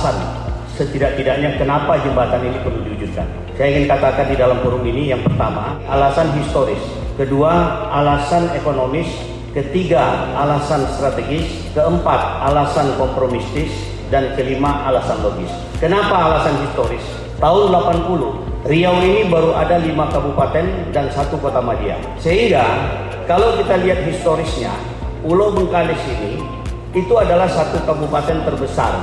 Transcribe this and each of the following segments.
alasan setidak-tidaknya kenapa jembatan ini perlu diwujudkan. Saya ingin katakan di dalam forum ini, yang pertama, alasan historis. Kedua, alasan ekonomis. Ketiga, alasan strategis. Keempat, alasan kompromistis. Dan kelima, alasan logis. Kenapa alasan historis? Tahun 80, Riau ini baru ada 5 kabupaten dan 1 kota madya. Sehingga kalau kita lihat historisnya, Pulau Bengkalis ini itu adalah 1 kabupaten terbesar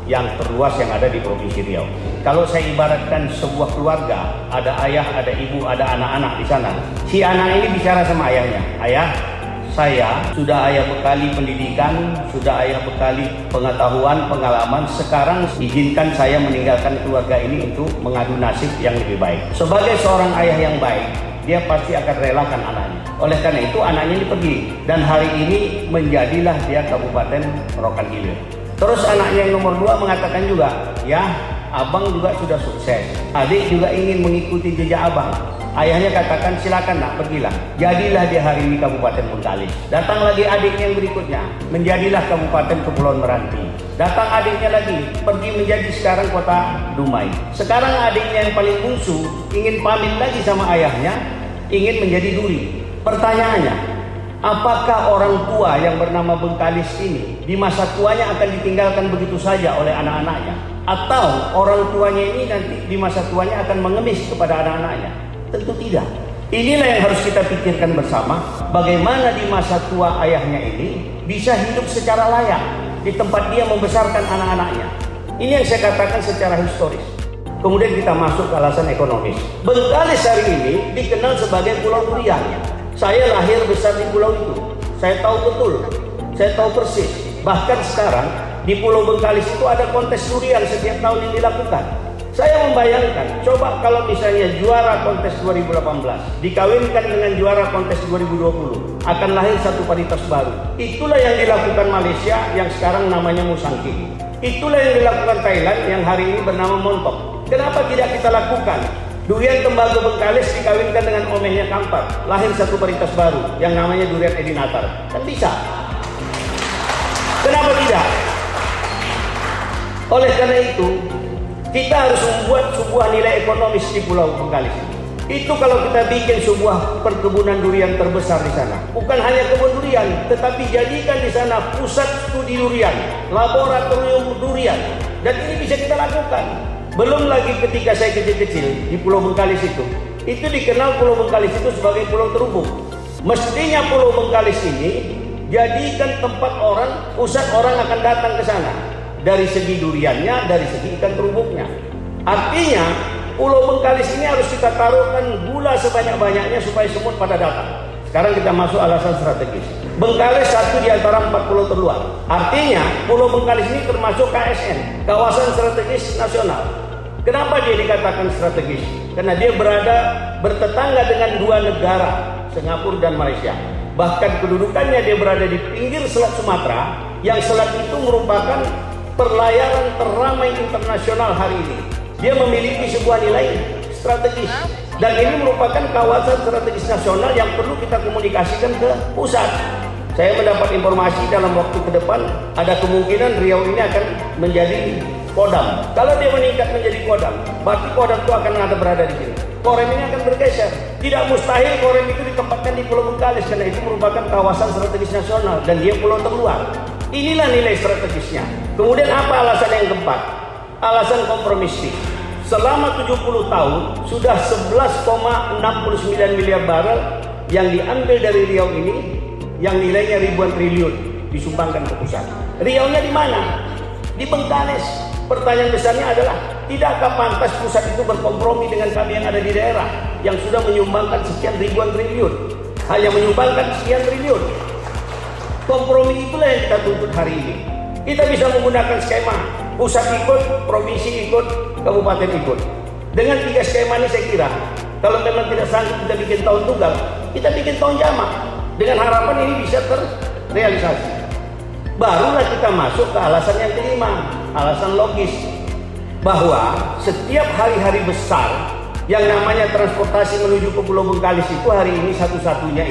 yang terluas yang ada di Provinsi Riau. Kalau saya ibaratkan sebuah keluarga, ada ayah, ada ibu, ada anak-anak di sana. Si anak ini bicara sama ayahnya, "Ayah, saya sudah ayah bekali pendidikan, sudah ayah bekali pengetahuan, pengalaman. Sekarang izinkan saya meninggalkan keluarga ini untuk mengadu nasib yang lebih baik." Sebagai seorang ayah yang baik, dia pasti akan relakan anaknya. Oleh karena itu anaknya ini pergi, dan hari ini menjadilah dia Kabupaten Rokan Hilir. Terus anaknya yang nomor 2 mengatakan juga, "Ya, abang juga sudah sukses. Adik juga ingin mengikuti jejak abang." Ayahnya katakan, "Silakan nak, pergilah." Jadilah dia hari ini Kabupaten Bengkalis. Datang lagi adiknya yang berikutnya, menjadilah Kabupaten Kepulauan Meranti. Datang adiknya lagi, pergi menjadi sekarang Kota Dumai. Sekarang adiknya yang paling bungsu ingin pamit lagi sama ayahnya, ingin menjadi Duri. Pertanyaannya, apakah orang tua yang bernama Bengkalis ini di masa tuanya akan ditinggalkan begitu saja oleh anak-anaknya? Atau orang tuanya ini nanti di masa tuanya akan mengemis kepada anak-anaknya? Tentu tidak. Inilah yang harus kita pikirkan bersama, bagaimana di masa tua ayahnya ini bisa hidup secara layak di tempat dia membesarkan anak-anaknya. Ini yang saya katakan secara historis. Kemudian kita masuk ke alasan ekonomis. Bengkalis hari ini dikenal sebagai Pulau Durian. Saya lahir besar di pulau itu. Saya tahu betul, saya tahu persis. Bahkan sekarang di Pulau Bengkalis itu ada kontes durian setiap tahun yang dilakukan. Saya membayangkan, coba kalau misalnya juara kontes 2018 dikawinkan dengan juara kontes 2020, akan lahir satu varietas baru. Itulah yang dilakukan Malaysia yang sekarang namanya Musangking. Itulah yang dilakukan Thailand yang hari ini bernama Montok. Kenapa tidak kita lakukan? Durian tembaga Bengkalis dikawinkan dengan omehnya Kampar, lahir satu varietas baru yang namanya durian Edinatar. Kan bisa. Kenapa tidak? Oleh karena itu, kita harus membuat sebuah nilai ekonomis di Pulau Bengkalis. Itu kalau kita bikin sebuah perkebunan durian terbesar di sana. Bukan hanya kebun durian, tetapi jadikan di sana pusat studi durian, laboratorium durian. Dan ini bisa kita lakukan. Belum lagi ketika saya kecil-kecil di Pulau Bengkalis itu dikenal Pulau Bengkalis itu sebagai pulau terumbu. Mestinya Pulau Bengkalis ini jadikan tempat orang, pusat orang akan datang ke sana. Dari segi duriannya, dari segi ikan terumbunya. Artinya Pulau Bengkalis ini harus kita taruhkan gula sebanyak-banyaknya supaya semut pada datang. Sekarang kita masuk alasan strategis. Bengkalis satu di antara 4 pulau terluar. Artinya Pulau Bengkalis ini termasuk KSN, Kawasan Strategis Nasional. Kenapa dia dikatakan strategis? Karena dia bertetangga dengan 2 negara, Singapura dan Malaysia. Bahkan kedudukannya dia berada di pinggir Selat Sumatera, yang selat itu merupakan perlayaran teramai internasional hari ini. Dia memiliki sebuah nilai strategis, dan ini merupakan kawasan strategis nasional yang perlu kita komunikasikan ke pusat. Saya mendapat informasi dalam waktu ke depan ada kemungkinan Riau ini akan menjadi Kodam. Kalau dia meningkat menjadi Kodam, berarti Kodam itu akan ada berada di sini. Korem ini akan bergeser. Tidak mustahil Korem itu ditempatkan di Pulau Bengkalis, karena itu merupakan kawasan strategis nasional dan dia pulau terluar. Inilah nilai strategisnya. Kemudian apa alasan yang keempat? Alasan kompromistis. Selama 70 tahun sudah 11,69 miliar barel yang diambil dari Riau ini, yang nilainya ribuan triliun disumbangkan ke pusat. Riaunya di mana? Di Bengkalis. Pertanyaan besarnya adalah, tidakkah pantas pusat itu berkompromi dengan kami yang ada di daerah yang sudah menyumbangkan sekian ribuan triliun, hanya menyumbangkan sekian triliun? Kompromi itulah yang kita tuntut hari ini. Kita bisa menggunakan skema pusat ikut, provinsi ikut, kabupaten ikut. Dengan 3 skema ini saya kira, kalau memang tidak sanggup kita bikin tahun tunggal, kita bikin tahun jamak. Dengan harapan ini bisa terrealisasi. Barulah kita masuk ke alasan yang kelima, alasan logis. Bahwa setiap hari-hari besar, Yang namanya transportasi menuju ke Pulau Bengkalis itu hari ini satu-satunya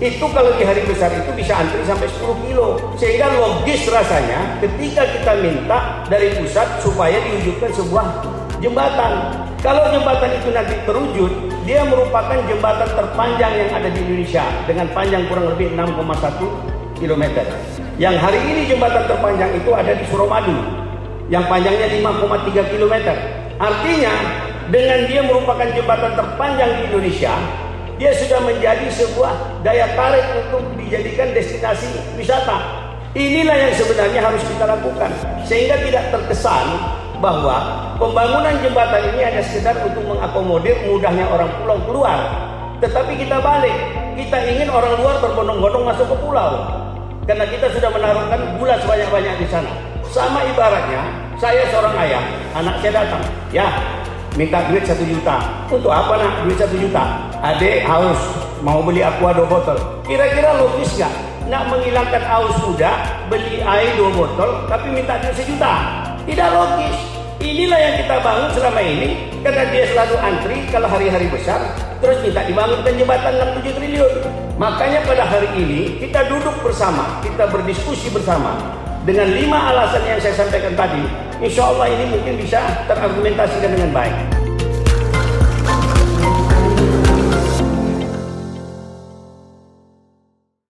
itu kalau di hari besar itu bisa antri sampai 10 kilo. Sehingga logis rasanya ketika kita minta dari pusat supaya diwujudkan sebuah jembatan. Kalau jembatan itu nanti terwujud, dia merupakan jembatan terpanjang yang ada di Indonesia dengan panjang kurang lebih 6,1 km. Yang hari ini jembatan terpanjang itu ada di Suramadu yang panjangnya 5,3 km. Artinya dengan dia merupakan jembatan terpanjang di Indonesia, dia sudah menjadi sebuah daya tarik untuk dijadikan destinasi wisata. Inilah yang sebenarnya harus kita lakukan, sehingga tidak terkesan bahwa pembangunan jembatan ini hanya sekedar untuk mengakomodir mudahnya orang pulau keluar. Tetapi kita balik, kita ingin orang luar berbondong-bondong masuk ke pulau, karena kita sudah menaruhkan gula sebanyak-banyak di sana. Sama ibaratnya, saya seorang ayah, anak saya datang, ya minta duit 1 juta. Untuk apa nak duit 1 juta? Adik haus, mau beli aqua 2 botol. Kira-kira logis gak? Nak menghilangkan haus muda, beli air 2 botol, tapi minta duit 1 juta. Tidak logis. Inilah yang kita bangun selama ini, karena dia selalu antri kalau hari-hari besar, terus minta dibangunkan jembatan 6-7 triliun. Makanya pada hari ini kita duduk bersama, kita berdiskusi bersama dengan 5 alasan yang saya sampaikan tadi. Insya Allah ini mungkin bisa terargumentasikan dengan baik.